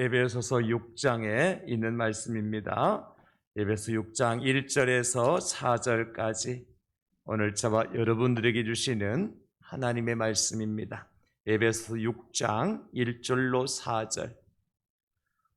에베소서 6장에 있는 말씀입니다. 에베소 6장 1절에서 4절까지 오늘 저와 여러분들에게 주시는 하나님의 말씀입니다. 에베소 6장 1절로 4절,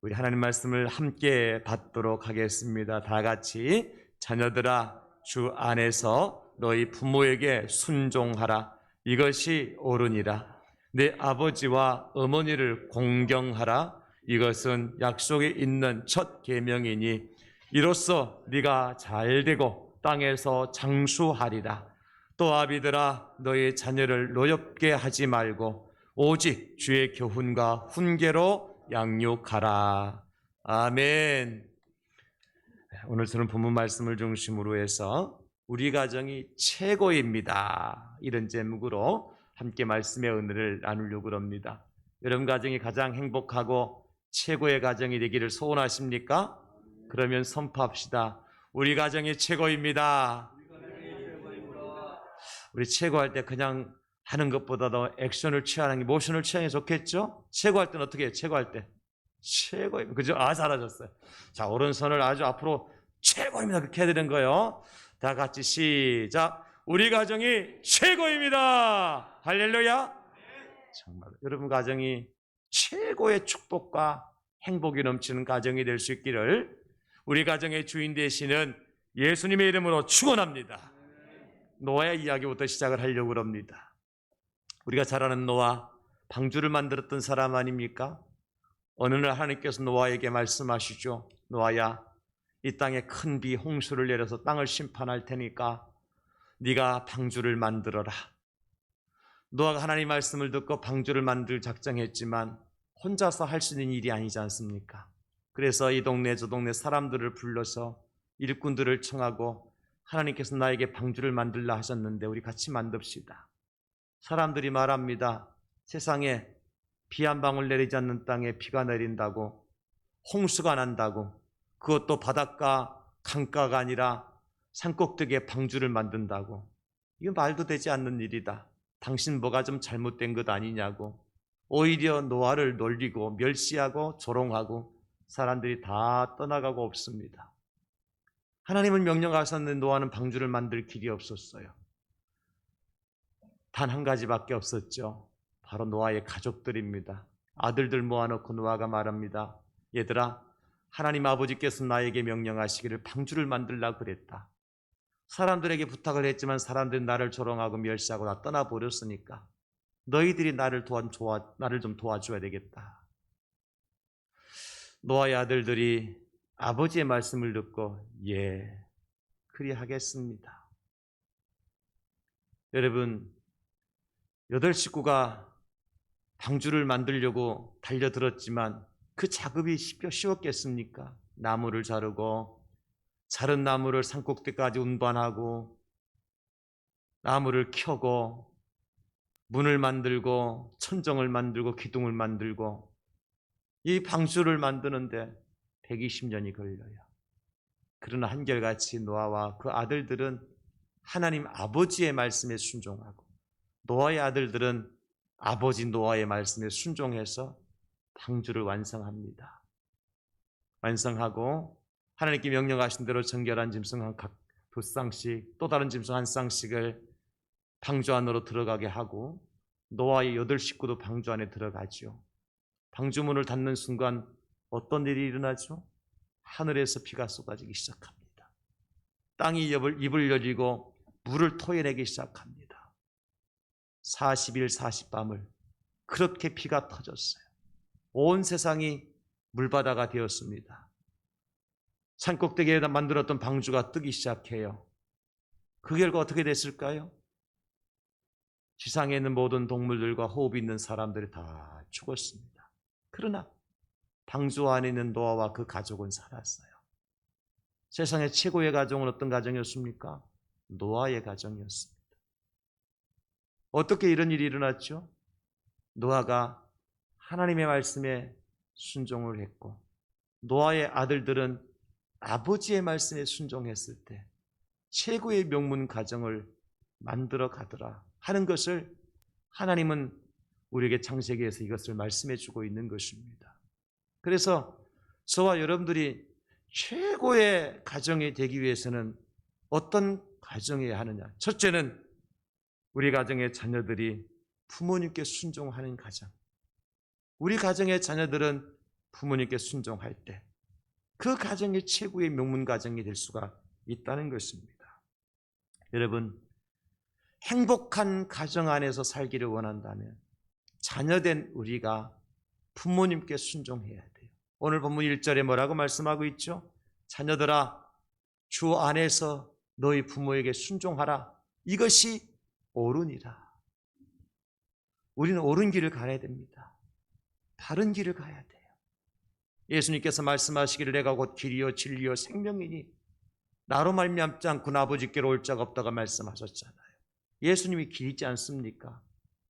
우리 하나님 말씀을 함께 받도록 하겠습니다. 다 같이. 자녀들아, 주 안에서 너희 부모에게 순종하라. 이것이 옳으니라. 내 아버지와 어머니를 공경하라. 이것은 약속이 있는 첫 계명이니 이로써 네가 잘되고 땅에서 장수하리라. 또 아비들아, 너희 자녀를 노엽게 하지 말고 오직 주의 교훈과 훈계로 양육하라. 아멘. 오늘 저는 본문 말씀을 중심으로 해서 우리 가정이 최고입니다, 이런 제목으로 함께 말씀의 은혜를 나누려고 합니다. 여러분 가정이 가장 행복하고 최고의 가정이 되기를 소원하십니까? 그러면 선포합시다. 우리 가정이 최고입니다. 우리 최고할 때 그냥 하는 것보다도 액션을 취하는 게, 모션을 취하는 게 좋겠죠? 최고할 때는 어떻게 해요? 최고할 때 최고입니다. 그죠? 잘하셨어요. 자, 오른손을 아주 앞으로 최고입니다, 그렇게 해야 되는 거예요. 다 같이 시작. 우리 가정이 최고입니다. 할렐루야. 정말 여러분 가정이 최고의 축복과 행복이 넘치는 가정이 될 수 있기를 우리 가정의 주인 되시는 예수님의 이름으로 축원합니다. 노아의 이야기부터 시작을 하려고 합니다. 우리가 잘 아는 노아, 방주를 만들었던 사람 아닙니까? 어느 날 하나님께서 노아에게 말씀하시죠. 노아야, 이 땅에 큰 비, 홍수를 내려서 땅을 심판할 테니까 네가 방주를 만들어라. 노아가 하나님 말씀을 듣고 방주를 만들 작정했지만 혼자서 할 수 있는 일이 아니지 않습니까? 그래서 이 동네 저 동네 사람들을 불러서 일꾼들을 청하고, 하나님께서 나에게 방주를 만들라 하셨는데 우리 같이 만듭시다. 사람들이 말합니다. 세상에 비 한 방울 내리지 않는 땅에 비가 내린다고, 홍수가 난다고, 그것도 바닷가 강가가 아니라 산꼭대기에 방주를 만든다고. 이거 말도 되지 않는 일이다. 당신 뭐가 좀 잘못된 것 아니냐고. 오히려 노아를 놀리고 멸시하고 조롱하고 사람들이 다 떠나가고 없습니다. 하나님은 명령하셨는데 노아는 방주를 만들 길이 없었어요. 단 한 가지밖에 없었죠. 바로 노아의 가족들입니다. 아들들 모아놓고 노아가 말합니다. 얘들아, 하나님 아버지께서 나에게 명령하시기를 방주를 만들라고 그랬다. 사람들에게 부탁을 했지만 사람들이 나를 조롱하고 멸시하고 나 떠나버렸으니까 너희들이 나를 좀 도와줘야 되겠다. 노아의 아들들이 아버지의 말씀을 듣고 예, 그리하겠습니다. 여러분, 8식구가 방주를 만들려고 달려들었지만 그 작업이 쉬웠겠습니까? 나무를 자르고, 자른 나무를 산꼭대기까지 운반하고, 나무를 켜고, 문을 만들고, 천정을 만들고, 기둥을 만들고, 이 방주를 만드는데 120년이 걸려요. 그러나 한결같이 노아와 그 아들들은 하나님 아버지의 말씀에 순종하고, 노아의 아들들은 아버지 노아의 말씀에 순종해서 방주를 완성합니다. 완성하고 하나님께 명령하신 대로 정결한 짐승 한 각 2쌍씩, 또 다른 짐승 1쌍씩을 방주 안으로 들어가게 하고, 노아의 8식구도 방주 안에 들어가죠. 방주문을 닫는 순간 어떤 일이 일어나죠? 하늘에서 비가 쏟아지기 시작합니다. 땅이 입을 열리고 물을 토해내기 시작합니다. 40일 40밤을 그렇게 비가 터졌어요. 온 세상이 물바다가 되었습니다. 산꼭대기에 만들었던 방주가 뜨기 시작해요. 그 결과 어떻게 됐을까요? 지상에 있는 모든 동물들과 호흡이 있는 사람들이 다 죽었습니다. 그러나 방주 안에 있는 노아와 그 가족은 살았어요. 세상의 최고의 가정은 어떤 가정이었습니까? 노아의 가정이었습니다. 어떻게 이런 일이 일어났죠? 노아가 하나님의 말씀에 순종을 했고, 노아의 아들들은 아버지의 말씀에 순종했을 때 최고의 명문 가정을 만들어 가더라 하는 것을 하나님은 우리에게 창세기에서 이것을 말씀해 주고 있는 것입니다. 그래서 저와 여러분들이 최고의 가정이 되기 위해서는 어떤 가정이어야 하느냐? 첫째는 우리 가정의 자녀들이 부모님께 순종하는 가정. 우리 가정의 자녀들은 부모님께 순종할 때 그 가정이 최고의 명문 가정이 될 수가 있다는 것입니다. 여러분, 행복한 가정 안에서 살기를 원한다면 자녀된 우리가 부모님께 순종해야 돼요. 오늘 본문 1절에 뭐라고 말씀하고 있죠? 자녀들아, 주 안에서 너희 부모에게 순종하라. 이것이 옳으니라. 우리는 옳은 길을 가야 됩니다. 바른 길을 가야 돼요. 예수님께서 말씀하시기를 내가 곧 길이요 진리요 생명이니 나로 말미암지 않고는 아버지께로 올 자가 없다가 말씀하셨잖아요. 예수님이 길이지 않습니까?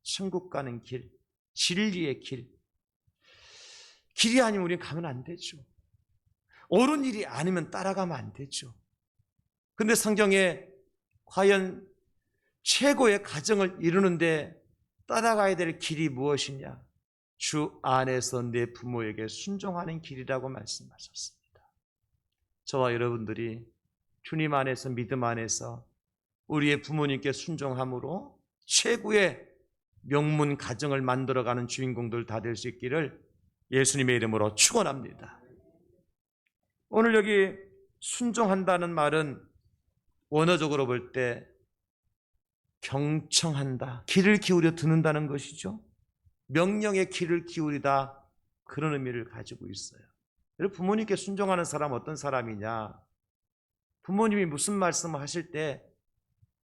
천국 가는 길, 진리의 길. 길이 아니면 우리는 가면 안 되죠. 옳은 일이 아니면 따라가면 안 되죠. 그런데 성경에 과연 최고의 가정을 이루는데 따라가야 될 길이 무엇이냐? 주 안에서 내 부모에게 순종하는 길이라고 말씀하셨습니다. 저와 여러분들이 주님 안에서 믿음 안에서 우리의 부모님께 순종함으로 최고의 명문 가정을 만들어가는 주인공들 다 될 수 있기를 예수님의 이름으로 축원합니다. 오늘 여기 순종한다는 말은 원어적으로 볼 때 경청한다, 귀를 기울여 듣는다는 것이죠. 명령에 귀를 기울이다, 그런 의미를 가지고 있어요. 여러분, 부모님께 순종하는 사람 어떤 사람이냐? 부모님이 무슨 말씀을 하실 때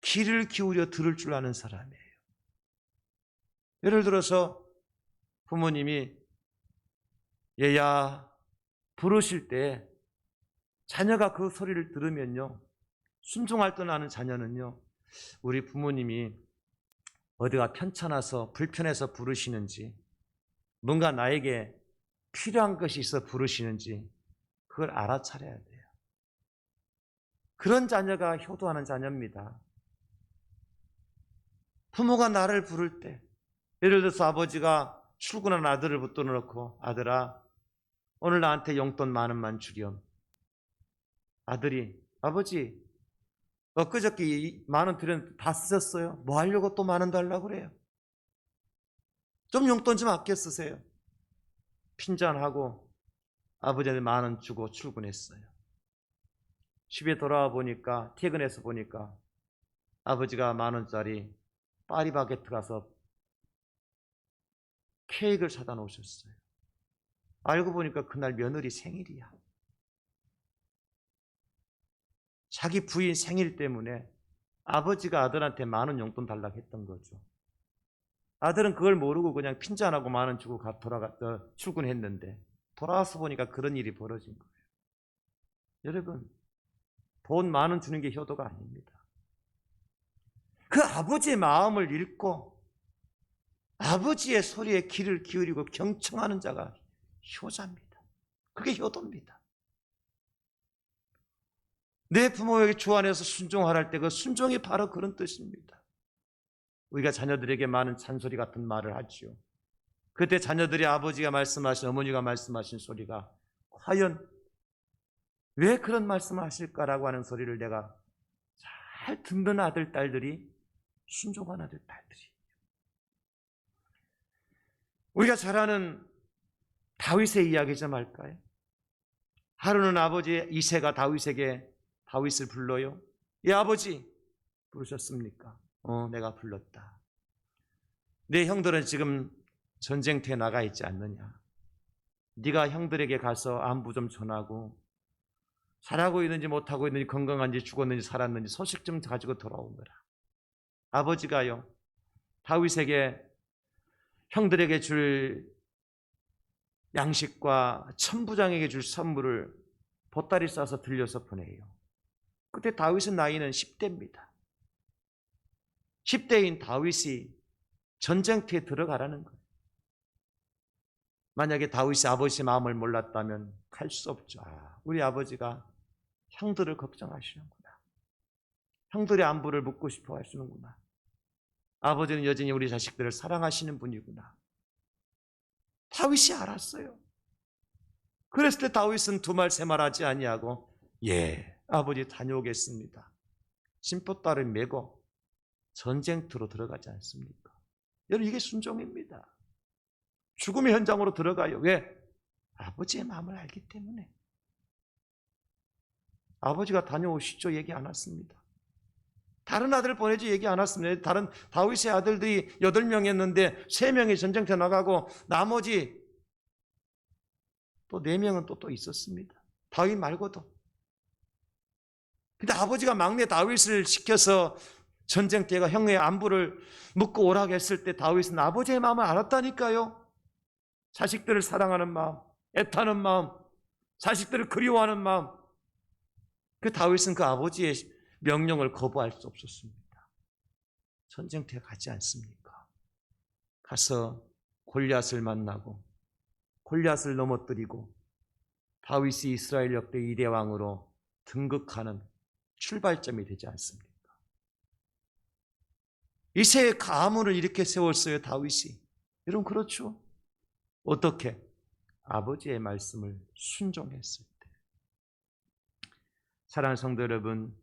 귀를 기울여 들을 줄 아는 사람이에요. 예를 들어서 부모님이 얘야 부르실 때 자녀가 그 소리를 들으면요, 순종할 줄 아는 자녀는요, 우리 부모님이 어디가 편찮아서 불편해서 부르시는지, 뭔가 나에게 필요한 것이 있어 부르시는지 그걸 알아차려야 돼요. 그런 자녀가 효도하는 자녀입니다. 부모가 나를 부를 때, 예를 들어서 아버지가 출근한 아들을 붙들어 놓고 아들아 오늘 나한테 용돈 10,000원만 주렴. 아들이 아버지 엊그저께 10,000원 드렸는데 다 쓰셨어요? 뭐 하려고 또 10,000원 달라고 그래요? 좀 용돈 좀 아껴 쓰세요. 핀잔하고 아버지한테 10,000원 주고 출근했어요. 집에 돌아와 보니까, 퇴근해서 보니까 아버지가 10,000원짜리 파리바게트 가서 케이크를 사다 놓으셨어요. 알고 보니까 그날 며느리 생일이야. 자기 부인 생일 때문에 아버지가 아들한테 10,000원 용돈 달라고 했던 거죠. 아들은 그걸 모르고 그냥 핀잔하고 10,000원 주고 출근했는데 돌아와서 보니까 그런 일이 벌어진 거예요. 여러분, 돈 10,000원 주는 게 효도가 아닙니다. 그 아버지의 마음을 읽고 아버지의 소리에 귀를 기울이고 경청하는 자가 효자입니다. 그게 효도입니다. 내 부모에게 주 안에서 순종하라 때 그 순종이 바로 그런 뜻입니다. 우리가 자녀들에게 많은 잔소리 같은 말을 하지요. 그때 자녀들이 아버지가 말씀하신, 어머니가 말씀하신 소리가 과연 왜 그런 말씀을 하실까라고 하는 소리를 내가 잘 듣는 아들, 딸들이 순종한 아들, 딸들이. 우리가 잘 아는 다윗의 이야기 좀 할까요? 하루는 아버지 이새가 다윗을 불러요. 예, 아버지 부르셨습니까? 내가 불렀다. 내 형들은 지금 전쟁터에 나가 있지 않느냐? 네가 형들에게 가서 안부 좀 전하고 잘하고 있는지 못하고 있는지, 건강한지 죽었는지 살았는지 소식 좀 가지고 돌아오너라. 아버지가요, 다윗에게 형들에게 줄 양식과 천부장에게 줄 선물을 보따리 싸서 들려서 보내요. 그때 다윗의 나이는 10대입니다. 10대인 다윗이 전쟁터에 들어가라는 거예요. 만약에 다윗이 아버지의 마음을 몰랐다면 갈 수 없죠. 우리 아버지가 형들을 걱정하시는구나. 형들의 안부를 묻고 싶어 하시는구나. 아버지는 여전히 우리 자식들을 사랑하시는 분이구나. 다윗이 알았어요. 그랬을 때 다윗은 두 말 세 말 하지 아니하고 예 아버지 다녀오겠습니다. 심포따를 메고 전쟁터로 들어가지 않습니까? 여러분 이게 순종입니다. 죽음의 현장으로 들어가요. 왜? 아버지의 마음을 알기 때문에. 아버지가 다녀오시죠 얘기 안 했습니다. 다른 아들 보내지 얘기 안 했습니다. 다른 다윗의 아들들이 8명이었는데 3명이 전쟁터 나가고 나머지 또 4명은 또 있었습니다. 다윗 말고도. 근데 아버지가 막내 다윗을 시켜서 전쟁터가 형의 안부를 묻고 오라고 했을 때 다윗은 아버지의 마음을 알았다니까요. 자식들을 사랑하는 마음, 애타는 마음, 자식들을 그리워하는 마음. 그 다윗은 그 아버지의 명령을 거부할 수 없었습니다. 전쟁터에 가지 않습니까? 가서 골리앗을 만나고 골리앗을 넘어뜨리고 다윗이 이스라엘 역대 2대 왕으로 등극하는 출발점이 되지 않습니까? 이새의 가문을 이렇게 세웠어요, 다윗이. 여러분 그렇죠? 어떻게? 아버지의 말씀을 순종했을 때. 사랑하는 성도 여러분,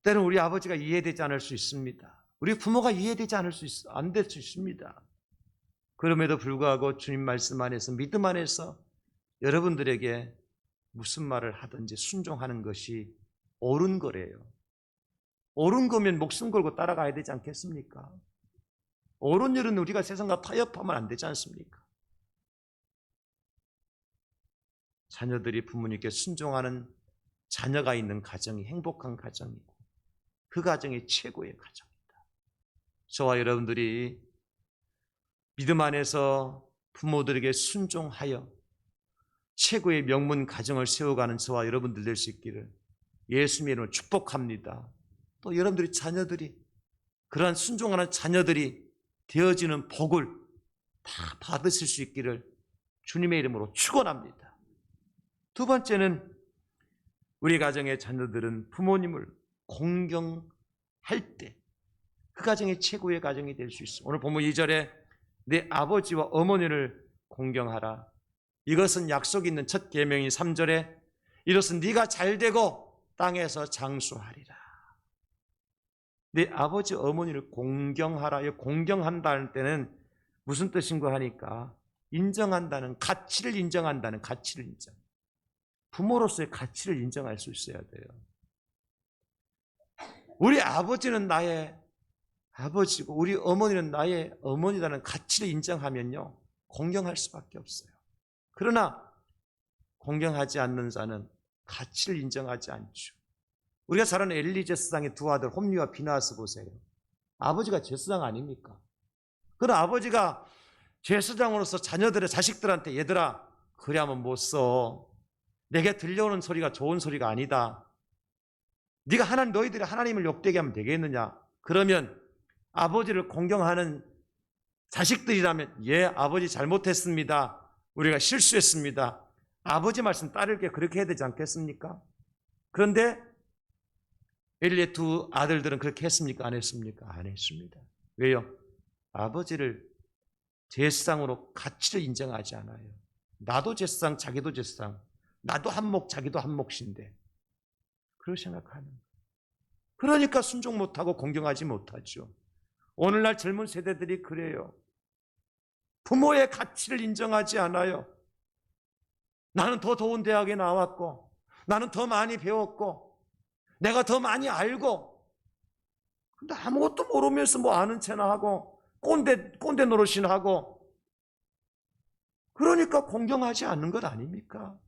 때는 우리 아버지가 이해되지 않을 수 있습니다. 우리 부모가 이해되지 않을 안 될 수 있습니다. 그럼에도 불구하고 주님 말씀 안에서 믿음 안에서 여러분들에게 무슨 말을 하든지 순종하는 것이 옳은 거래요. 옳은 거면 목숨 걸고 따라가야 되지 않겠습니까? 옳은 일은 우리가 세상과 타협하면 안 되지 않습니까? 자녀들이 부모님께 순종하는 자녀가 있는 가정이 행복한 가정이고 그 가정이 최고의 가정입니다. 저와 여러분들이 믿음 안에서 부모들에게 순종하여 최고의 명문 가정을 세워가는 저와 여러분들 될 수 있기를 예수님의 이름으로 축복합니다. 또 여러분들이 자녀들이 그러한 순종하는 자녀들이 되어지는 복을 다 받으실 수 있기를 주님의 이름으로 축원합니다. 두 번째는 우리 가정의 자녀들은 부모님을 공경할 때 그 가정이 최고의 가정이 될 수 있습니다. 오늘 본문 2절에 내 아버지와 어머니를 공경하라. 이것은 약속 있는 첫 계명인 3절에 이것은 네가 잘되고 땅에서 장수하리라. 내 아버지 어머니를 공경하라. 공경한다는 때는 무슨 뜻인가 하니까 인정한다는, 가치를 인정한다는, 가치를 인정. 부모로서의 가치를 인정할 수 있어야 돼요. 우리 아버지는 나의 아버지고 우리 어머니는 나의 어머니라는 가치를 인정하면요 공경할 수밖에 없어요. 그러나 공경하지 않는 자는 가치를 인정하지 않죠. 우리가 잘 아는 엘리 제사장의 두 아들 홈리와 비나스 보세요. 아버지가 제사장 아닙니까? 그러나 아버지가 제사장으로서 자녀들의 자식들한테 얘들아 그래 하면 못 써. 내게 들려오는 소리가 좋은 소리가 아니다. 네가 너희들이 하나님을 욕되게 하면 되겠느냐? 그러면 아버지를 공경하는 자식들이라면 예 아버지 잘못했습니다. 우리가 실수했습니다. 아버지 말씀 따르게 그렇게 해야 되지 않겠습니까? 그런데 엘리의 두 아들들은 그렇게 했습니까? 안 했습니까? 안 했습니다. 왜요? 아버지를 제사장으로 가치를 인정하지 않아요. 나도 제사장, 자기도 제사장. 나도 한 몫, 자기도 한 몫인데 그렇게 생각하는. 그러니까 순종 못하고 공경하지 못하죠. 오늘날 젊은 세대들이 그래요. 부모의 가치를 인정하지 않아요. 나는 더 좋은 대학에 나왔고 나는 더 많이 배웠고 내가 더 많이 알고 근데 아무것도 모르면서 뭐 아는 체나 하고 꼰대 노릇이나 하고 그러니까 공경하지 않는 것 아닙니까?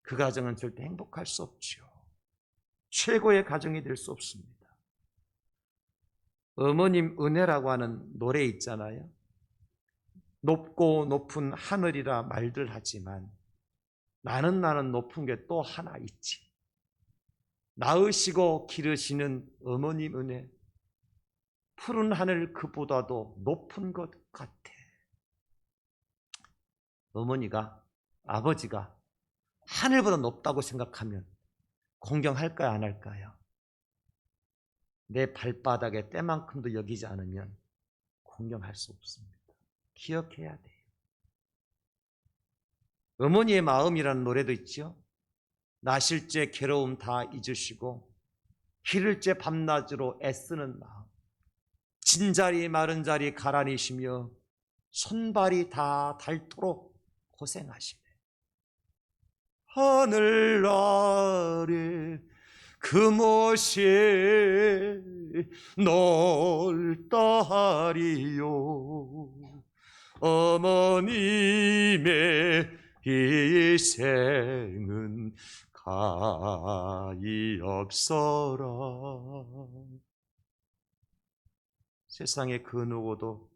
그 가정은 절대 행복할 수 없죠. 최고의 가정이 될 수 없습니다. 어머님 은혜라고 하는 노래 있잖아요. 높고 높은 하늘이라 말들 하지만 나는 높은 게 또 하나 있지. 낳으시고 기르시는 어머님 은혜, 푸른 하늘 그보다도 높은 것 같아. 어머니가, 아버지가 하늘보다 높다고 생각하면 공경할까요, 안 할까요? 내 발바닥에 때만큼도 여기지 않으면 공경할 수 없습니다. 기억해야 돼요. 어머니의 마음이라는 노래도 있죠. 나실제 괴로움 다 잊으시고 기를제 밤낮으로 애쓰는 마음, 진자리 마른 자리 가라니시며 손발이 다 닳도록 고생하시네. 하늘 아래 금옷이 넓다리요, 어머님의 희생은 가히 없어라. 세상에 그 누구도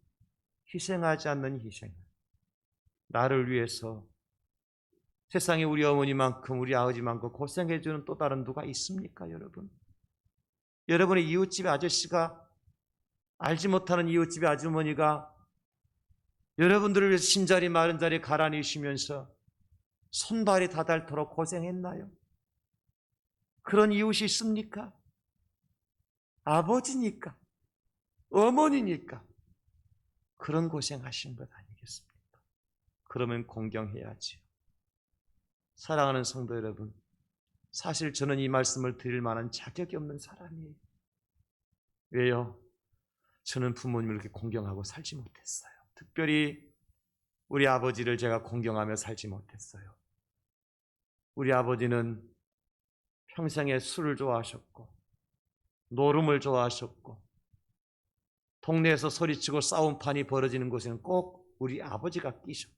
희생하지 않는 희생, 나를 위해서 세상에 우리 어머니만큼 우리 아버지만큼 고생해주는 또 다른 누가 있습니까? 여러분, 여러분의 이웃집의 아저씨가, 알지 못하는 이웃집의 아주머니가 여러분들을 위해서 신자리 마른 자리 가라니시면서 손발이 다 닳도록 고생했나요? 그런 이웃이 있습니까? 아버지니까, 어머니니까 그런 고생하신 것 아니겠습니까? 그러면 공경해야지요. 사랑하는 성도 여러분, 사실 저는 이 말씀을 드릴 만한 자격이 없는 사람이에요. 왜요? 저는 부모님을 그렇게 공경하고 살지 못했어요. 특별히 우리 아버지를 제가 공경하며 살지 못했어요. 우리 아버지는 평생에 술을 좋아하셨고 노름을 좋아하셨고, 동네에서 소리치고 싸움판이 벌어지는 곳에는 꼭 우리 아버지가 끼셨고,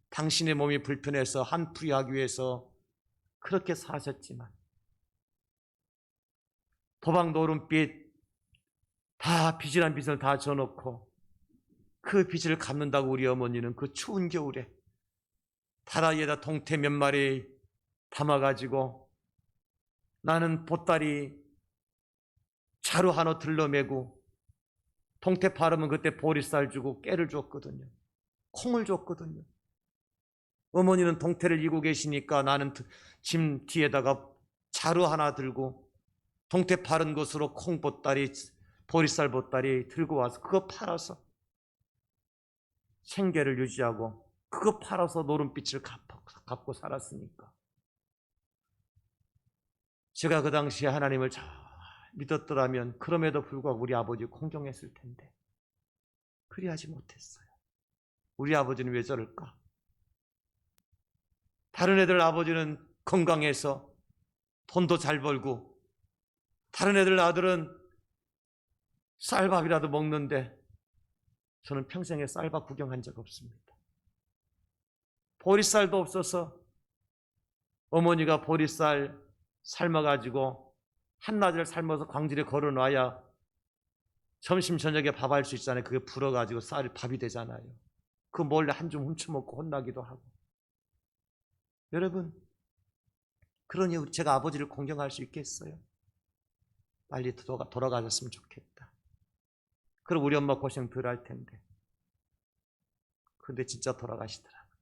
당신의 몸이 불편해서 한풀이하기 위해서 그렇게 사셨지만 도박 노름빚 다 빚이란 빚을 다 져놓고 그 빚을 갚는다고 우리 어머니는 그 추운 겨울에 다라이에다 동태 몇 마리 담아가지고 나는 보따리 자루 하나 들러매고 동태 팔으면 그때 보리쌀 주고 깨를 줬거든요. 콩을 줬거든요. 어머니는 동태를 이고 계시니까 나는 짐 뒤에다가 자루 하나 들고 동태 파른 것으로 콩 보따리, 보리쌀 보따리 들고 와서 그거 팔아서 생계를 유지하고 그거 팔아서 노름빛을 갚고 살았으니까 제가 그 당시에 하나님을 잘 믿었더라면 그럼에도 불구하고 우리 아버지 공경했을 텐데 그리하지 못했어요. 우리 아버지는 왜 저럴까? 다른 애들 아버지는 건강해서 돈도 잘 벌고 다른 애들 아들은 쌀밥이라도 먹는데 저는 평생에 쌀밥 구경한 적 없습니다. 보리쌀도 없어서 어머니가 보리쌀 삶아가지고 한낮을 삶아서 광질에 걸어놔야 점심 저녁에 밥할 수 있잖아요. 그게 불어가지고 쌀이 밥이 되잖아요. 그 몰래 한 줌 훔쳐먹고 혼나기도 하고. 여러분, 그러니 제가 아버지를 공경할 수 있겠어요? 빨리 돌아가셨으면 좋겠다. 그럼 우리 엄마 고생 덜 할 텐데. 근데 진짜 돌아가시더라고요.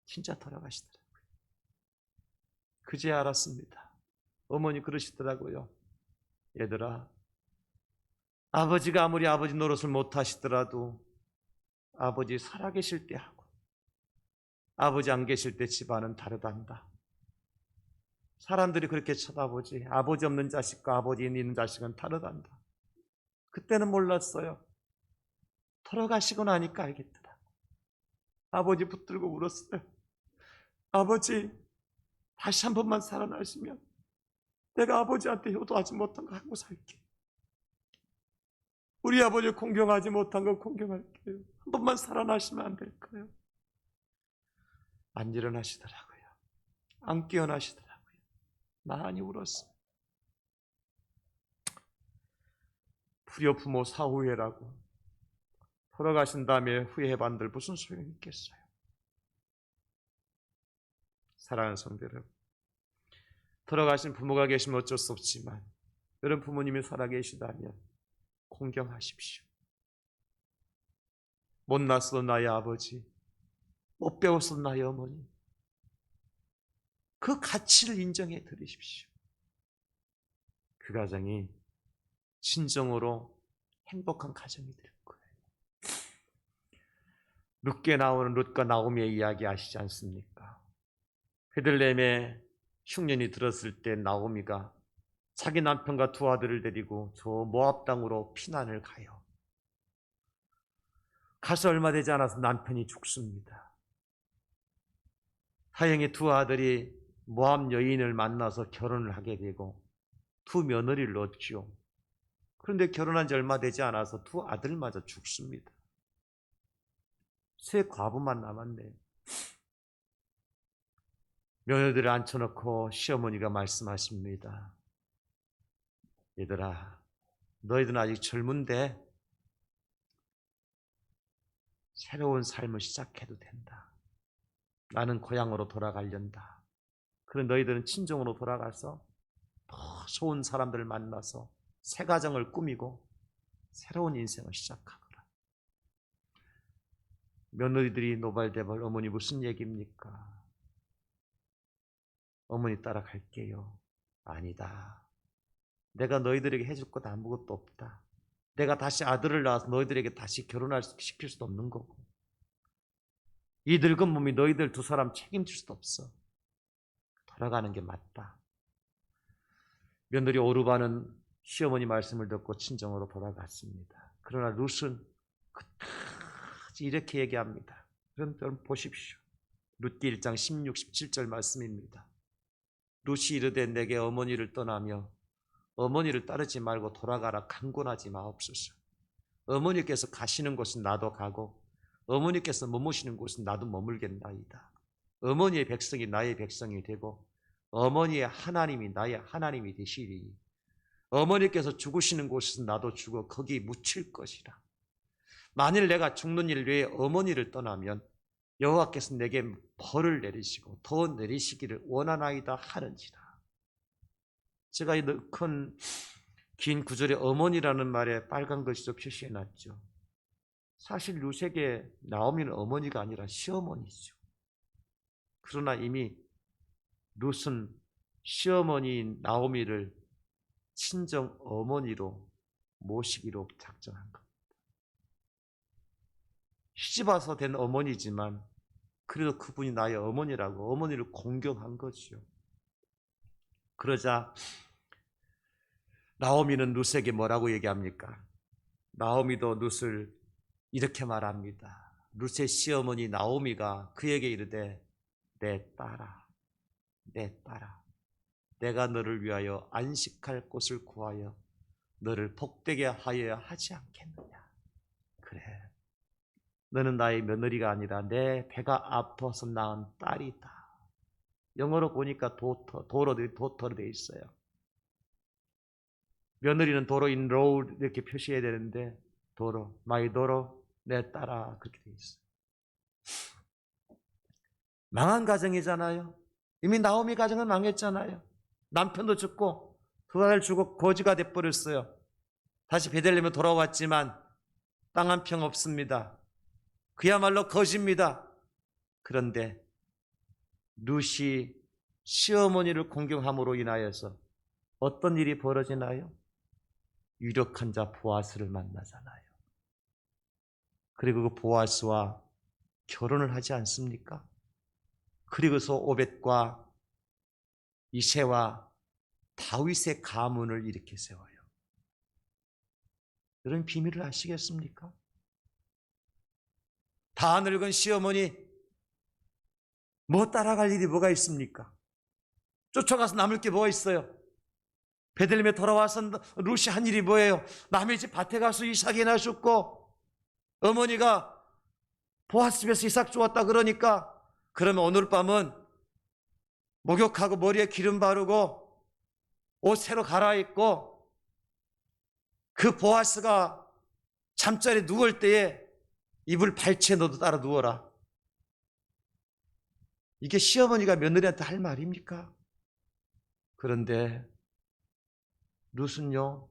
진짜 돌아가시더라고요. 그제야 알았습니다. 어머니 그러시더라고요. 얘들아, 아버지가 아무리 아버지 노릇을 못하시더라도 아버지 살아계실 때 하고 아버지 안 계실 때 집안은 다르단다. 사람들이 그렇게 쳐다보지 아버지 없는 자식과 아버지 있는 자식은 다르단다. 그때는 몰랐어요. 돌아가시고 나니까 알겠더라. 아버지 붙들고 울었어요. 아버지, 다시 한 번만 살아나시면 내가 아버지한테 효도하지 못한 거 하고 살게. 우리 아버지 공경하지 못한 거 공경할게요. 한 번만 살아나시면 안 될까요? 안 일어나시더라고요. 안 깨어나시더라고요. 많이 울었어요. 불효 부모 사후회라고 돌아가신 다음에 후회해반들 무슨 소용이 있겠어요? 사랑하는 성도 여러분, 돌아가신 부모가 계시면 어쩔 수 없지만 여러분 부모님이 살아계시다면 공경하십시오. 못났어 나의 아버지, 못 배웠어 나의 어머니, 그 가치를 인정해 드리십시오. 그 가정이 진정으로 행복한 가정이 될 거예요. 룻게 나오는 룻과 나오미의 이야기 아시지 않습니까? 베들레헴에 흉년이 들었을 때 나오미가 자기 남편과 두 아들을 데리고 저 모압 땅으로 피난을 가요. 가서 얼마 되지 않아서 남편이 죽습니다. 다행히 두 아들이 모압 여인을 만나서 결혼을 하게 되고 두 며느리를 얻죠. 그런데 결혼한 지 얼마 되지 않아서 두 아들마저 죽습니다. 세 과부만 남았네요. 며느리를 앉혀놓고 시어머니가 말씀하십니다. 얘들아, 너희들은 아직 젊은데 새로운 삶을 시작해도 된다. 나는 고향으로 돌아가련다. 그럼 너희들은 친정으로 돌아가서 더 좋은 사람들을 만나서 새 가정을 꾸미고 새로운 인생을 시작하거라. 며느리들이 노발대발 어머니 무슨 얘기입니까? 어머니 따라갈게요. 아니다. 내가 너희들에게 해줄 것 아무것도 없다. 내가 다시 아들을 낳아서 너희들에게 다시 시킬 수도 없는 거고 이 늙은 몸이 너희들 두 사람 책임질 수도 없어. 돌아가는 게 맞다. 며느리 오르바는 시어머니 말씀을 듣고 친정으로 돌아갔습니다. 그러나 룻은 끝까지 이렇게 얘기합니다. 여러분 보십시오. 룻기 1장 16, 17절 말씀입니다. 룻이 이르되 내게 어머니를 떠나며 어머니를 따르지 말고 돌아가라 강권하지 마옵소서. 어머니께서 가시는 곳은 나도 가고 어머니께서 머무시는 곳은 나도 머물겠나이다. 어머니의 백성이 나의 백성이 되고 어머니의 하나님이 나의 하나님이 되시리니 어머니께서 죽으시는 곳은 나도 죽어 거기 묻힐 것이라. 만일 내가 죽는 일 외에 어머니를 떠나면 여호와께서 내게 벌을 내리시고 더 내리시기를 원하나이다 하는지라. 제가 이 큰 긴 구절에 어머니라는 말에 빨간 글씨로 표시해놨죠. 사실 룻에게 나오미는 어머니가 아니라 시어머니죠. 그러나 이미 룻은 시어머니인 나오미를 친정 어머니로 모시기로 작정한 겁니다. 시집와서 된 어머니지만 그래도 그분이 나의 어머니라고 어머니를 공경한 거죠. 그러자 나오미는 룻에게 뭐라고 얘기합니까? 나오미도 룻을 이렇게 말합니다. 룻의 시어머니 나오미가 그에게 이르되 내 딸아, 내 딸아, 내가 너를 위하여 안식할 곳을 구하여 너를 복되게 하여야 하지 않겠느냐. 그래, 너는 나의 며느리가 아니라 내 배가 아파서 낳은 딸이다. 영어로 보니까 도터로 되어 있어요. 며느리는 도로 in law 이렇게 표시해야 되는데 도로, my daughter, 내 딸아 그렇게 되어 있어요. 망한 가정이잖아요. 이미 나오미 가정은 망했잖아요. 남편도 죽고 두 아들 죽고 거지가 돼버렸어요. 다시 베들레헴에 돌아왔지만 땅 한 평 없습니다. 그야말로 거지입니다. 그런데 룻이 시어머니를 공경함으로 인하여서 어떤 일이 벌어지나요? 유력한 자 보아스를 만나잖아요. 그리고 그 보아스와 결혼을 하지 않습니까? 그리고서 오벳과 이새와 다윗의 가문을 이렇게 세워요. 이런 비밀을 아시겠습니까? 다 늙은 시어머니 뭐 따라갈 일이 뭐가 있습니까? 쫓아가서 남을 게 뭐가 있어요? 베들레헴에 돌아와서 룻이 한 일이 뭐예요? 남의 집 밭에 가서 이삭이나 줍고 어머니가 보아스 집에서 이삭 주었다 그러니까 그러면 오늘 밤은 목욕하고 머리에 기름 바르고 옷 새로 갈아입고 그 보아스가 잠자리에 누울 때에 이불 발치에 너도 따라 누워라. 이게 시어머니가 며느리한테 할 말입니까? 그런데 룻은요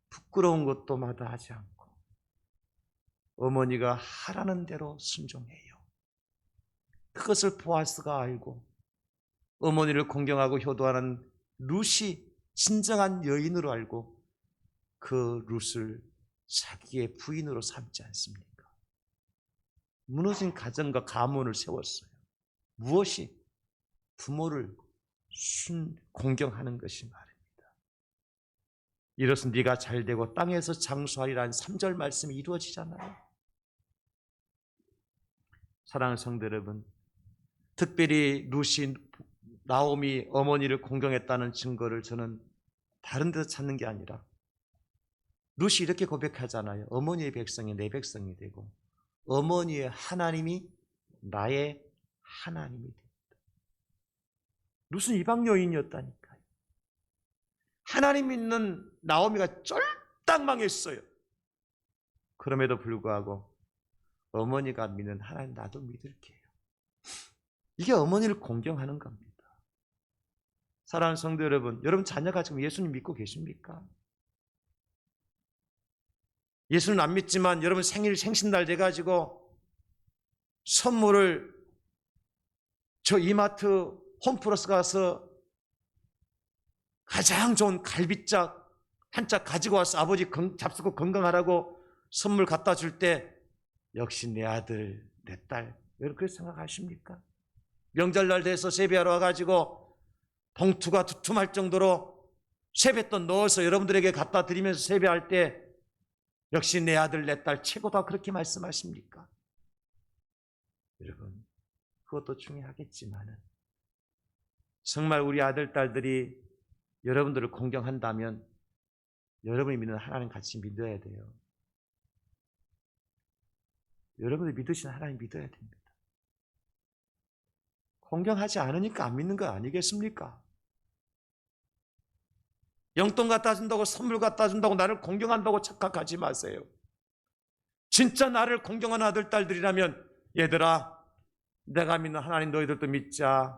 부끄러운 것도 마다하지 않고 어머니가 하라는 대로 순종해요. 그것을 보아스가 알고 어머니를 공경하고 효도하는 룻이 진정한 여인으로 알고 그 룻을 자기의 부인으로 삼지 않습니까? 무너진 가정과 가문을 세웠어요. 무엇이? 부모를 공경하는 것이 말입니다. 이로써 네가 잘되고 땅에서 장수하리라는 3절 말씀이 이루어지잖아요. 사랑하는 성도 여러분, 특별히 루시, 나오미 어머니를 공경했다는 증거를 저는 다른 데서 찾는 게 아니라, 루시 이렇게 고백하잖아요. 어머니의 백성이 내 백성이 되고 어머니의 하나님이 나의 하나님이 됩니다. 루시는 이방 여인이었다니까요. 하나님 믿는 나오미가 쫄딱 망했어요. 그럼에도 불구하고 어머니가 믿는 하나님 나도 믿을게요. 이게 어머니를 공경하는 겁니다. 사랑하는 성도 여러분, 여러분 자녀가 지금 예수님 믿고 계십니까? 예수는 안 믿지만 여러분 생신날 돼가지고 선물을 저 이마트 홈플러스 가서 가장 좋은 갈비짝 한 짝 가지고 와서 아버지 잡수고 건강하라고 선물 갖다 줄 때 역시 내 아들, 내 딸, 여러분 그렇게 생각하십니까? 명절날 돼서 세배하러 와가지고 봉투가 두툼할 정도로 세뱃돈 넣어서 여러분들에게 갖다 드리면서 세배할 때 역시 내 아들, 내 딸 최고다 그렇게 말씀하십니까? 여러분 그것도 중요하겠지만은 정말 우리 아들, 딸들이 여러분들을 공경한다면 여러분이 믿는 하나님 같이 믿어야 돼요. 여러분이 믿으시는 하나님 믿어야 됩니다. 공경하지 않으니까 안 믿는 거 아니겠습니까? 용돈 갖다 준다고 선물 갖다 준다고 나를 공경한다고 착각하지 마세요. 진짜 나를 공경하는 아들, 딸들이라면 얘들아 내가 믿는 하나님 너희들도 믿자.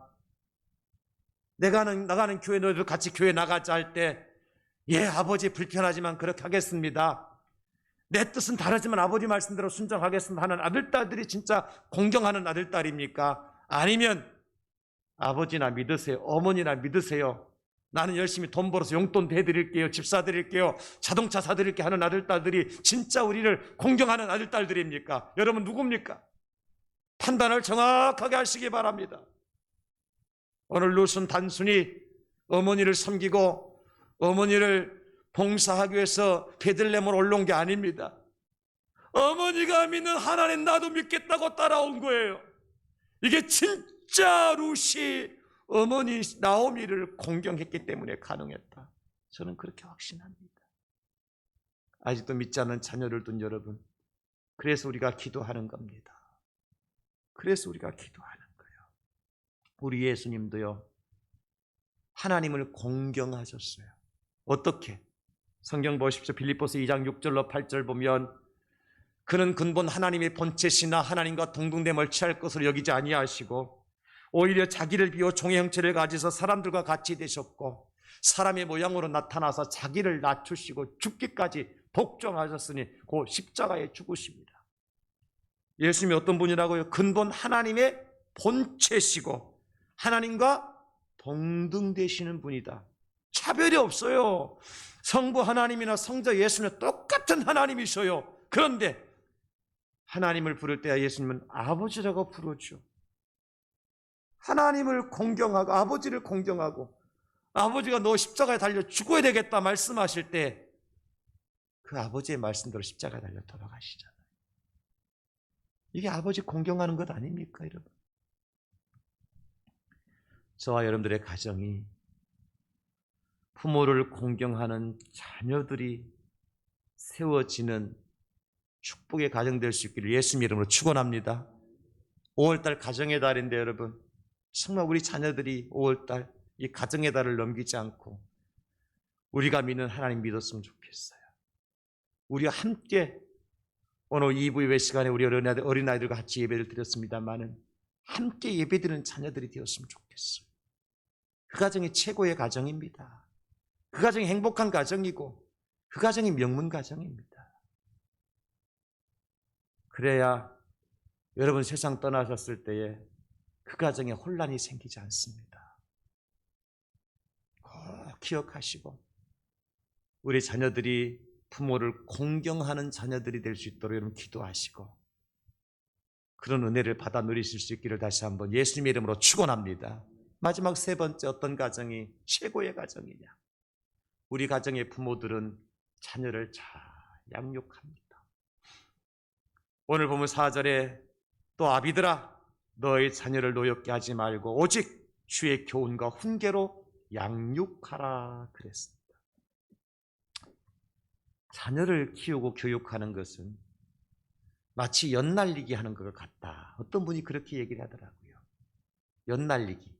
내가 나가는 교회 너희들 같이 교회 나가자 할 때 예 아버지 불편하지만 그렇게 하겠습니다. 내 뜻은 다르지만 아버지 말씀대로 순종하겠습니다 하는 아들, 딸들이 진짜 공경하는 아들, 딸입니까? 아니면 아버지나 믿으세요. 어머니나 믿으세요. 나는 열심히 돈 벌어서 용돈 대드릴게요. 집 사드릴게요. 자동차 사드릴게요 하는 아들, 딸들이 진짜 우리를 공경하는 아들, 딸들입니까? 여러분 누굽니까? 판단을 정확하게 하시기 바랍니다. 오늘 룻은 단순히 어머니를 섬기고 어머니를 봉사하기 위해서 베들레헴으로 올라온 게 아닙니다. 어머니가 믿는 하나님 나도 믿겠다고 따라온 거예요. 이게 진짜 룻이 어머니 나오미를 공경했기 때문에 가능했다. 저는 그렇게 확신합니다. 아직도 믿지 않는 자녀를 둔 여러분, 그래서 우리가 기도하는 겁니다. 그래서 우리가 기도하는 거예요. 우리 예수님도요 하나님을 공경하셨어요. 어떻게? 성경 보십시오. 빌립보서 2장 6절로 8절 보면 그는 근본 하나님의 본체시나 하나님과 동등됨을 취할 것으로 여기지 아니하시고 오히려 자기를 비워 종의 형체를 가지서 사람들과 같이 되셨고 사람의 모양으로 나타나서 자기를 낮추시고 죽기까지 복종하셨으니 그 십자가에 죽으십니다. 예수님이 어떤 분이라고요? 근본 하나님의 본체시고 하나님과 동등되시는 분이다. 차별이 없어요. 성부 하나님이나 성자 예수는 똑같은 하나님이셔요. 그런데 하나님을 부를 때 예수님은 아버지라고 부르죠. 하나님을 공경하고 아버지를 공경하고 아버지가 너 십자가에 달려 죽어야 되겠다 말씀하실 때 그 아버지의 말씀대로 십자가에 달려 돌아가시잖아요. 이게 아버지 공경하는 것 아닙니까, 여러분? 저와 여러분들의 가정이 부모를 공경하는 자녀들이 세워지는 축복의 가정 될 수 있기를 예수님 이름으로 축원합니다. 5월달 가정의 달인데 여러분 정말 우리 자녀들이 5월달 이 가정의 달을 넘기지 않고 우리가 믿는 하나님 믿었으면 좋겠어요. 우리와 함께 오늘 2부 예배 시간에 우리 어린아이들과 같이 예배를 드렸습니다마는 함께 예배드리는 자녀들이 되었으면 좋겠어요. 그 가정이 최고의 가정입니다. 그 가정이 행복한 가정이고 그 가정이 명문 가정입니다. 그래야 여러분 세상 떠나셨을 때에 그 가정에 혼란이 생기지 않습니다. 꼭 기억하시고 우리 자녀들이 부모를 공경하는 자녀들이 될 수 있도록 여러분 기도하시고 그런 은혜를 받아 누리실 수 있기를 다시 한번 예수님의 이름으로 축원합니다. 마지막 세 번째, 어떤 가정이 최고의 가정이냐? 우리 가정의 부모들은 자녀를 잘 양육합니다. 오늘 보면 4절에 또 아비들아 너의 자녀를 노엽게 하지 말고 오직 주의 교훈과 훈계로 양육하라 그랬습니다. 자녀를 키우고 교육하는 것은 마치 연날리기 하는 것 같다. 어떤 분이 그렇게 얘기를 하더라고요. 연날리기.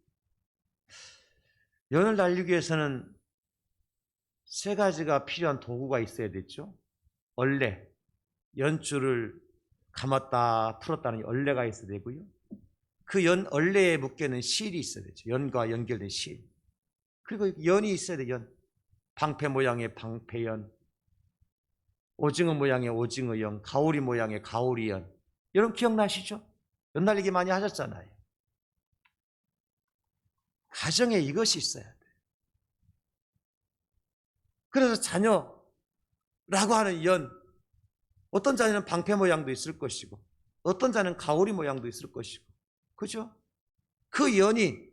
연을 날리기 위해서는 세 가지가 필요한 도구가 있어야 되죠. 얼레, 연줄을 감았다 풀었다는 얼레가 있어야 되고요. 그 연 얼레에 묶여있는 실이 있어야 되죠. 연과 연결된 실. 그리고 연이 있어야 돼요. 연. 방패 모양의 방패연, 오징어 모양의 오징어연, 가오리 모양의 가오리연. 여러분 기억나시죠? 연날리기 많이 하셨잖아요. 가정에 이것이 있어야 돼요. 그래서 자녀라고 하는 연, 어떤 자녀는 방패 모양도 있을 것이고 어떤 자녀는 가오리 모양도 있을 것이고, 그죠? 그 연이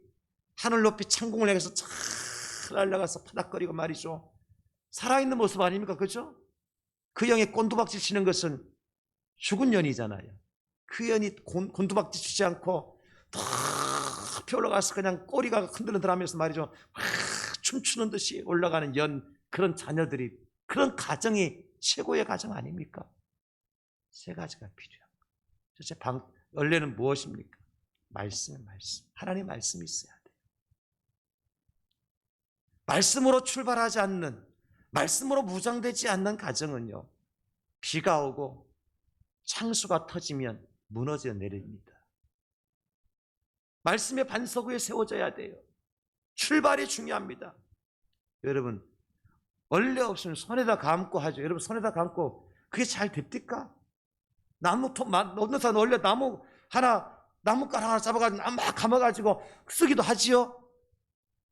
하늘 높이 창공을 향해서 잘 날아가서 파닥거리고 말이죠. 살아있는 모습 아닙니까? 그죠? 그 연이 곤두박질 치는 것은 죽은 연이잖아요. 그 연이 곤두박질 치지 않고 높이 올라가서 그냥 꼬리가 흔들흔들하면서 말이죠. 춤추는 듯이 올라가는 연, 그런 자녀들이, 그런 가정이 최고의 가정 아닙니까? 세 가지가 필요합니다. 첫째, 원래는 무엇입니까? 말씀. 하나님 말씀이 있어야 돼요. 말씀으로 출발하지 않는, 말씀으로 무장되지 않는 가정은요, 비가 오고 창수가 터지면 무너져 내립니다. 말씀의 반석 위에 세워져야 돼요. 출발이 중요합니다. 여러분, 원래 없으면 손에다 감고 하죠. 여러분, 손에다 감고 그게 잘 됩니까? 어느 사람 원래 나무가락 하나 잡아가지고 막 감아가지고 쓰기도 하지요.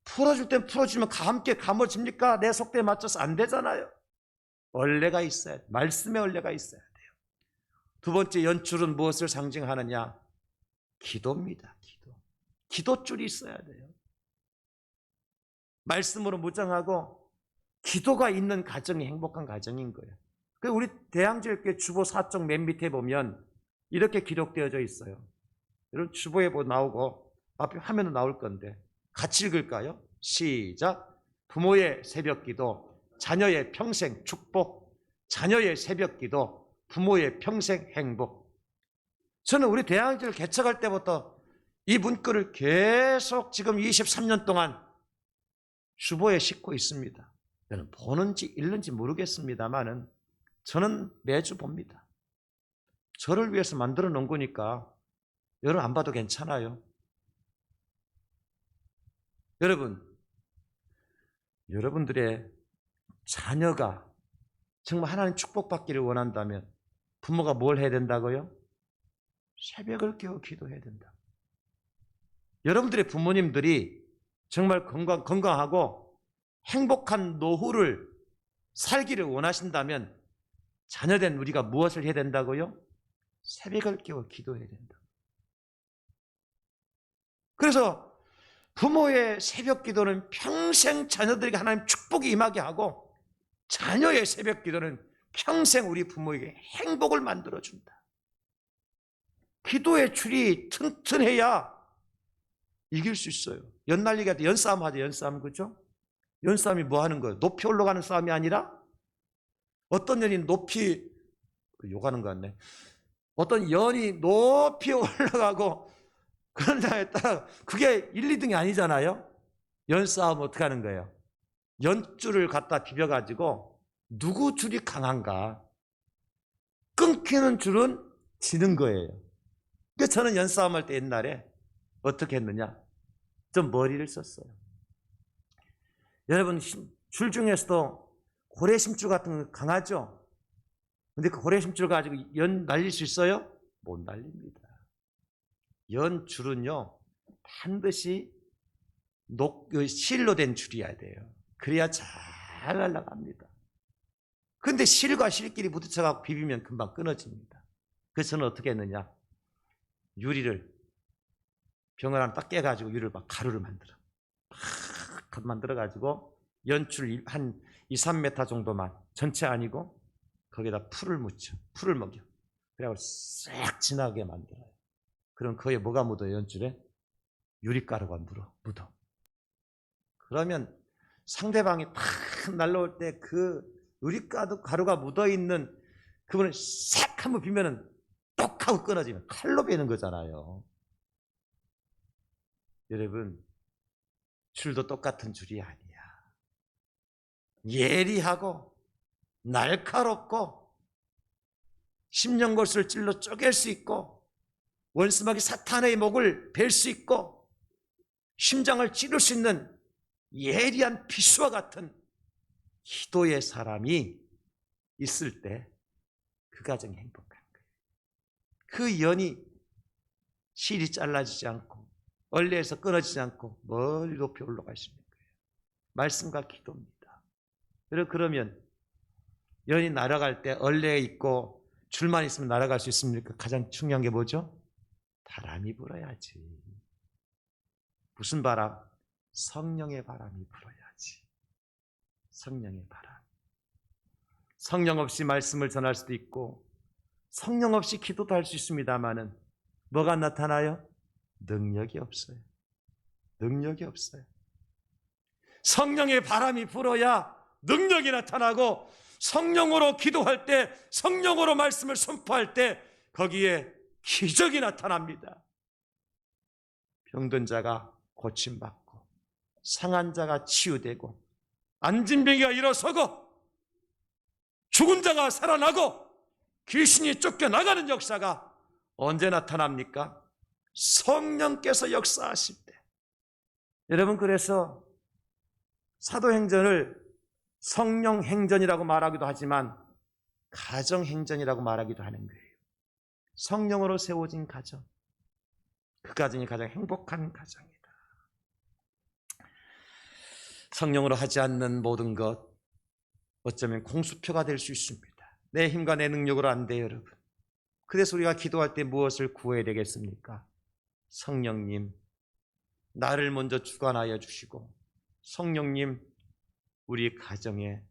풀어줄 땐 풀어주면 함께 감아집니까? 내 속도에 맞춰서 안 되잖아요. 원래가 있어야 돼요. 말씀의 원래가 있어야 돼요. 두 번째 연줄은 무엇을 상징하느냐? 기도입니다. 기도줄이 있어야 돼요. 말씀으로 무장하고 기도가 있는 가정이 행복한 가정인 거예요. 우리 대양제일교회 주보 4쪽 맨 밑에 보면 이렇게 기록되어져 있어요. 여러분 주보에 나오고 앞에 화면에 나올 건데 같이 읽을까요? 시작. 부모의 새벽기도, 자녀의 평생 축복. 자녀의 새벽기도, 부모의 평생 행복. 저는 우리 대양제를 개척할 때부터 이 문구를 계속 지금 23년 동안 주보에 싣고 있습니다. 저는 보는지 읽는지 모르겠습니다만은 저는 매주 봅니다. 저를 위해서 만들어 놓은 거니까 여러분 안 봐도 괜찮아요. 여러분들의 자녀가 정말 하나님 축복받기를 원한다면 부모가 뭘 해야 된다고요? 새벽을 깨워 기도해야 된다. 여러분들의 부모님들이 정말 건강하고 행복한 노후를 살기를 원하신다면 자녀된 우리가 무엇을 해야 된다고요? 새벽을 깨워 기도해야 된다. 그래서 부모의 새벽 기도는 평생 자녀들에게 하나님 축복이 임하게 하고, 자녀의 새벽 기도는 평생 우리 부모에게 행복을 만들어준다. 기도의 줄이 튼튼해야 이길 수 있어요. 연날리기 할 때 연싸움 하죠. 연싸움, 그죠? 연싸움이 뭐 하는 거예요? 높이 올라가는 싸움이 아니라 어떤 연이 높이, 욕하는 것 같네. 어떤 연이 높이 올라가고 그런 사람에 따라 그게 1, 2등이 아니잖아요. 연싸움 어떻게 하는 거예요? 연줄을 갖다 비벼가지고 누구 줄이 강한가, 끊기는 줄은 지는 거예요. 그래서 저는 연싸움 할 때 옛날에 어떻게 했느냐, 좀 머리를 썼어요. 여러분 줄 중에서도 고래심줄 같은 거 강하죠? 근데 그 고래심줄 가지고 연 날릴 수 있어요? 못 날립니다. 연줄은요 반드시 실로 된 줄이어야 돼요. 그래야 잘 날아갑니다. 근데 실과 실끼리 부딪혀갖고 비비면 금방 끊어집니다. 그래서 저는 어떻게 했느냐, 유리를 병을 하나 딱 깨가지고 유리를 막 가루를 만들어. 팍 만들어가지고 연출 한 2, 3m 정도만, 전체 아니고 거기다 풀을 묻혀. 풀을 먹여. 그래가지고 싹 진하게 만들어요. 그럼 거기에 뭐가 묻어요? 연줄에? 유리가루가 묻어. 그러면 상대방이 탁 날라올 때 그 유리가루가 묻어있는 그분을 싹 한번 비면은 똑 하고 끊어지면 칼로 베는 거잖아요. 여러분, 줄도 똑같은 줄이 아니야. 예리하고 날카롭고 심령골수를 찔러 쪼갤 수 있고 원수마귀 사탄의 목을 벨 수 있고 심장을 찌를 수 있는 예리한 비수와 같은 기도의 사람이 있을 때 그 가정이 행복한 거예요. 그 연이 실이 잘라지지 않고 얼레에서 끊어지지 않고 멀리 높이 올라갈 수 있는 거예요. 말씀과 기도입니다. 그러면 연이 날아갈 때 얼레에 있고 줄만 있으면 날아갈 수 있습니까? 가장 중요한 게 뭐죠? 바람이 불어야지. 무슨 바람? 성령의 바람이 불어야지. 성령의 바람. 성령 없이 말씀을 전할 수도 있고 성령 없이 기도도 할 수 있습니다마는 뭐가 나타나요? 능력이 없어요. 능력이 없어요. 성령의 바람이 불어야 능력이 나타나고 성령으로 기도할 때, 성령으로 말씀을 선포할 때 거기에 기적이 나타납니다. 병든 자가 고침받고 상한 자가 치유되고 앉은 병이가 일어서고 죽은 자가 살아나고 귀신이 쫓겨나가는 역사가 언제 나타납니까? 성령께서 역사하실 때. 여러분, 그래서 사도행전을 성령행전이라고 말하기도 하지만 가정행전이라고 말하기도 하는 거예요. 성령으로 세워진 가정, 그 가정이 가장 행복한 가정이다. 성령으로 하지 않는 모든 것 어쩌면 공수표가 될 수 있습니다. 내 힘과 내 능력으로 안 돼요, 여러분. 그래서 우리가 기도할 때 무엇을 구해야 되겠습니까? 성령님, 나를 먼저 주관하여 주시고 성령님, 우리 가정에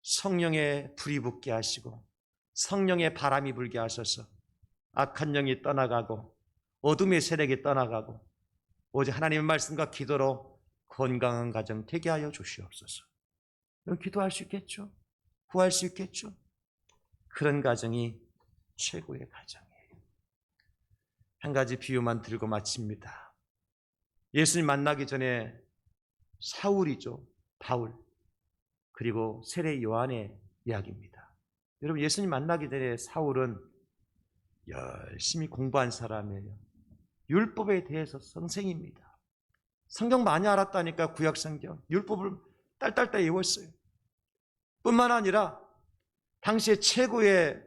성령의 불이 붙게 하시고 성령의 바람이 불게 하셔서 악한 영이 떠나가고 어둠의 세력이 떠나가고 오직 하나님의 말씀과 기도로 건강한 가정 되게 하여 주시옵소서. 여러분, 기도할 수 있겠죠? 구할 수 있겠죠? 그런 가정이 최고의 가정이에요. 한 가지 비유만 들고 마칩니다. 예수님 만나기 전에 사울이죠. 바울. 그리고 세례 요한의 이야기입니다. 여러분, 예수님 만나기 전에 사울은 열심히 공부한 사람이에요. 율법에 대해서 선생입니다. 성경 많이 알았다니까. 구약 성경 율법을 딸딸딸 외웠어요. 뿐만 아니라 당시에 최고의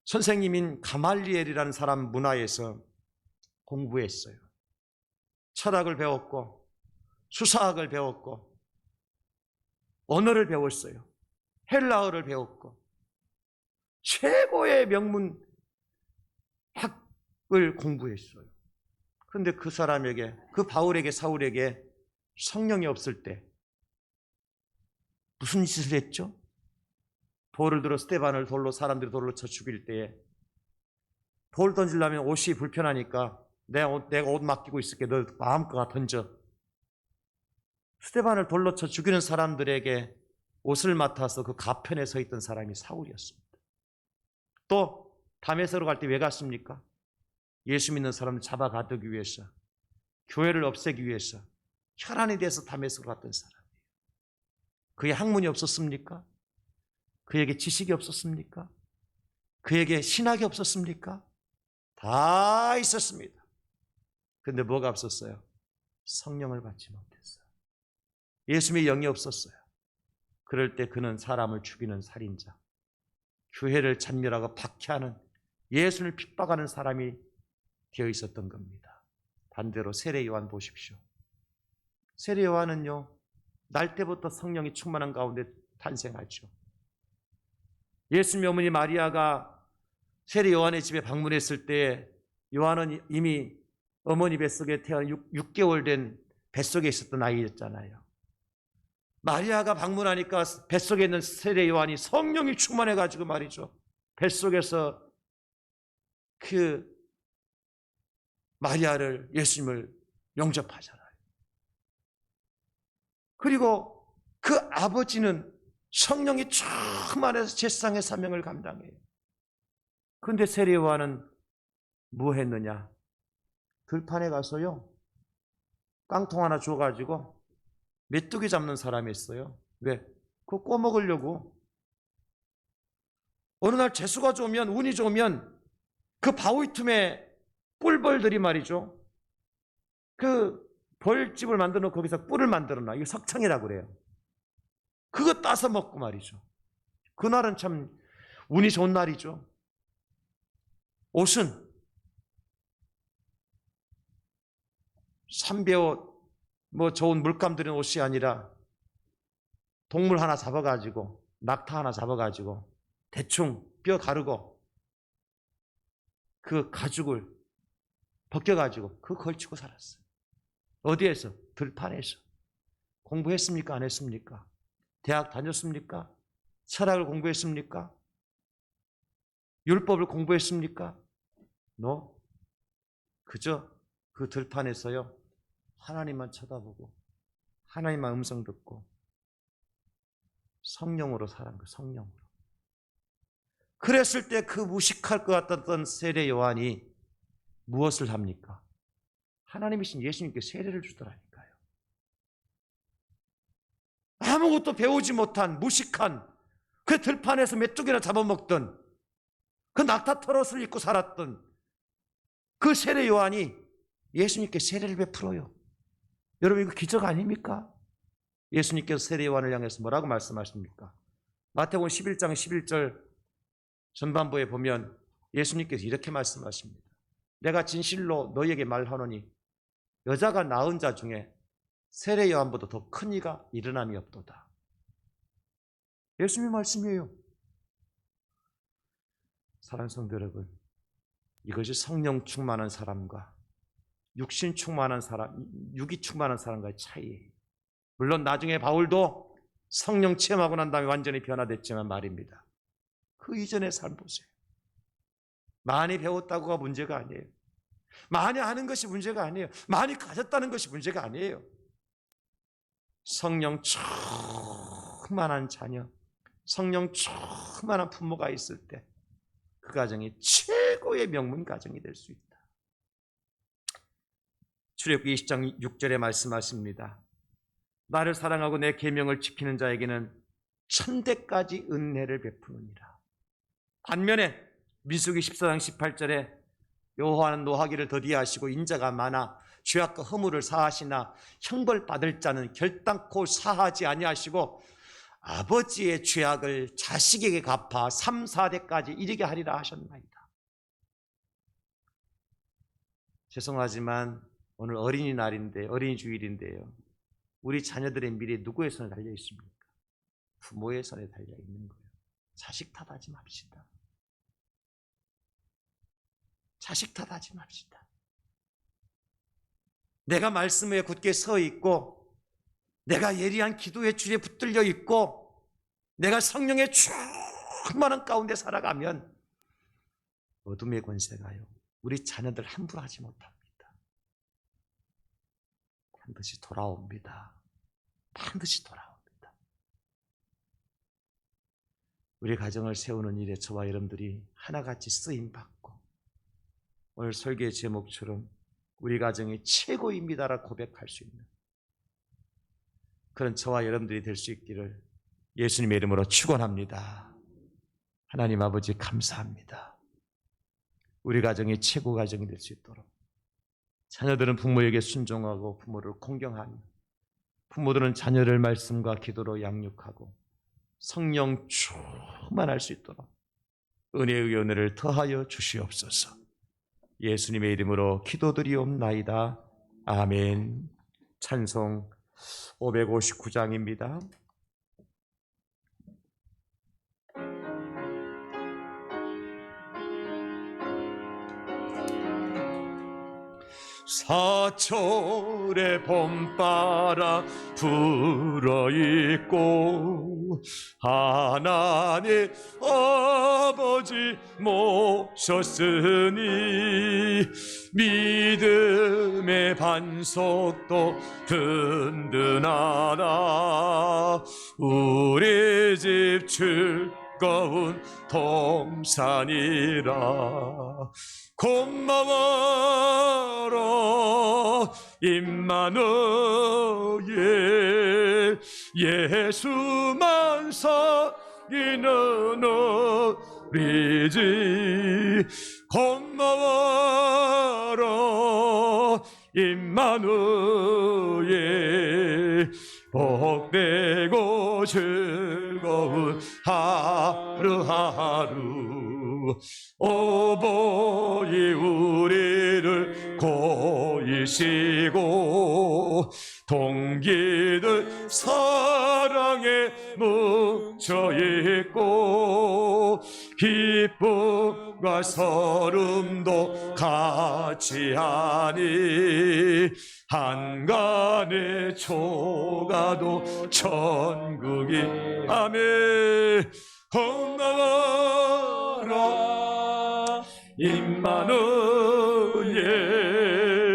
선생님인 가말리엘이라는 사람 문화에서 공부했어요. 철학을 배웠고 수사학을 배웠고 언어를 배웠어요. 헬라어를 배웠고 최고의 명문 학을 공부했어요. 그런데 그 사람에게, 그 바울에게, 사울에게 성령이 없을 때 무슨 짓을 했죠? 돌을 들어 스데반을 돌로, 사람들이 돌로 쳐 죽일 때에 돌 던지려면 옷이 불편하니까 내가 옷 맡기고 있을게, 너 마음껏 던져. 스데반을 돌로 쳐 죽이는 사람들에게 옷을 맡아서 그 가편에 서 있던 사람이 사울이었습니다. 또 다메섹으로 갈 때 왜 갔습니까? 예수 믿는 사람을 잡아가두기 위해서, 교회를 없애기 위해서 혈안이 돼서 다메섹으로 갔던 사람이에요. 그의 학문이 없었습니까? 그에게 지식이 없었습니까? 그에게 신학이 없었습니까? 다 있었습니다. 그런데 뭐가 없었어요? 성령을 받지 못했어요. 예수님의 영이 없었어요. 그럴 때 그는 사람을 죽이는 살인자, 교회를 잔멸하고 박해하는, 예수를 핍박하는 사람이 되어 있었던 겁니다. 반대로 세례 요한 보십시오. 세례 요한은요, 날 때부터 성령이 충만한 가운데 탄생하죠. 예수님의 어머니 마리아가 세례 요한의 집에 방문했을 때 요한은 이미 어머니 뱃속에 태어나 6개월 된 뱃속에 있었던 아이였잖아요. 마리아가 방문하니까 뱃속에 있는 세례 요한이 성령이 충만해가지고 말이죠. 뱃속에서 그 마리아를, 예수님을 영접하잖아요. 그리고 그 아버지는 성령이 충만해서 제사장의 사명을 감당해요. 그런데 세례 요한은 뭐 했느냐? 들판에 가서요, 깡통 하나 줘가지고 메뚜기 잡는 사람이 있어요. 왜? 그거 꼬먹으려고. 어느 날 재수가 좋으면, 운이 좋으면 그 바위 틈에 뿔벌들이 말이죠, 그 벌집을 만들어 놓고 거기서 뿔을 만들어 놔. 이거 석청이라고 그래요. 그거 따서 먹고 말이죠. 그날은 참 운이 좋은 날이죠. 옷은 삼배옷, 뭐 좋은 물감 들인 옷이 아니라 동물 하나 잡아가지고, 낙타 하나 잡아가지고 대충 뼈 가르고 그 가죽을 벗겨가지고 그거 걸치고 살았어요. 어디에서? 들판에서. 공부했습니까? 안 했습니까? 대학 다녔습니까? 철학을 공부했습니까? 율법을 공부했습니까? No. 그저 그 들판에서요, 하나님만 쳐다보고 하나님만 음성 듣고 성령으로 살은 거예요. 성령으로. 그랬을 때 그 무식할 것 같았던 세례 요한이 무엇을 합니까? 하나님이신 예수님께 세례를 주더라니까요. 아무것도 배우지 못한 무식한, 그 들판에서 메뚜기나 잡아먹던, 그 낙타 털옷을 입고 살았던 그 세례 요한이 예수님께 세례를 베풀어요. 여러분, 이거 기적 아닙니까? 예수님께서 세례 요한을 향해서 뭐라고 말씀하십니까? 마태복음 11장 11절 전반부에 보면 예수님께서 이렇게 말씀하십니다. 내가 진실로 너희에게 말하노니 여자가 낳은 자 중에 세례 요한보다 더 큰 이가 일어남이 없도다. 예수님의 말씀이에요. 사랑하는 성도 여러분, 이것이 성령 충만한 사람과 육신 충만한 사람, 육이 충만한 사람과의 차이예요. 물론 나중에 바울도 성령 체험하고 난 다음에 완전히 변화됐지만 말입니다. 그 이전의 삶 보세요. 많이 배웠다고가 문제가 아니에요. 많이 아는 것이 문제가 아니에요. 많이 가졌다는 것이 문제가 아니에요. 성령 충만한 자녀, 성령 충만한 부모가 있을 때 그 가정이 최고의 명문 가정이 될 수 있다. 출애굽기 20장 6절에 말씀하십니다. 나를 사랑하고 내 계명을 지키는 자에게는 천대까지 은혜를 베푸느니라. 반면에 민수기 14장 18절에 여호와는 노하기를 더디하시고 인자가 많아 죄악과 허물을 사하시나 형벌받을 자는 결단코 사하지 아니하시고 아버지의 죄악을 자식에게 갚아 3, 4대까지 이르게 하리라 하셨나이다. 죄송하지만 오늘 어린이날인데, 어린이 주일인데요, 우리 자녀들의 미래 누구의 손에 달려 있습니까? 부모의 손에 달려 있는 거예요. 자식 탓하지 맙시다. 자식 탓하지 맙시다. 내가 말씀에 굳게 서 있고, 내가 예리한 기도의 줄에 붙들려 있고, 내가 성령의 충만한 가운데 살아가면 어둠의 권세가요, 우리 자녀들 함부로 하지 못합니다. 반드시 돌아옵니다. 반드시 돌아옵니다. 우리 가정을 세우는 일에 저와 여러분들이 하나같이 쓰임받고, 오늘 설교의 제목처럼 우리 가정이 최고입니다라 고백할 수 있는 그런 저와 여러분들이 될 수 있기를 예수님의 이름으로 축원합니다. 하나님 아버지 감사합니다. 우리 가정이 최고 가정이 될 수 있도록 자녀들은 부모에게 순종하고 부모를 공경하며, 부모들은 자녀를 말씀과 기도로 양육하고 성령 충만할 수 있도록 은혜의 은혜를 더하여 주시옵소서. 예수님의 이름으로 기도드리옵나이다. 아멘. 찬송 559장입니다. 사철의 봄바람 불어있고 하나님 아버지 모셨으니 믿음의 반석도 든든하다. 우리 집 즐거운 동산이라. 고마워라 임마누엘, 예수만 사귀는 우리 집. 고마워라 임마누엘, 복되고 즐거운 하루하루. 오보이 우리를 고이시고 동기들 사랑에 뭉쳐있고 기쁨과 서름도 같이 하니 한간의 초가도 천국이. 아멘. 고마워라 임마누엘,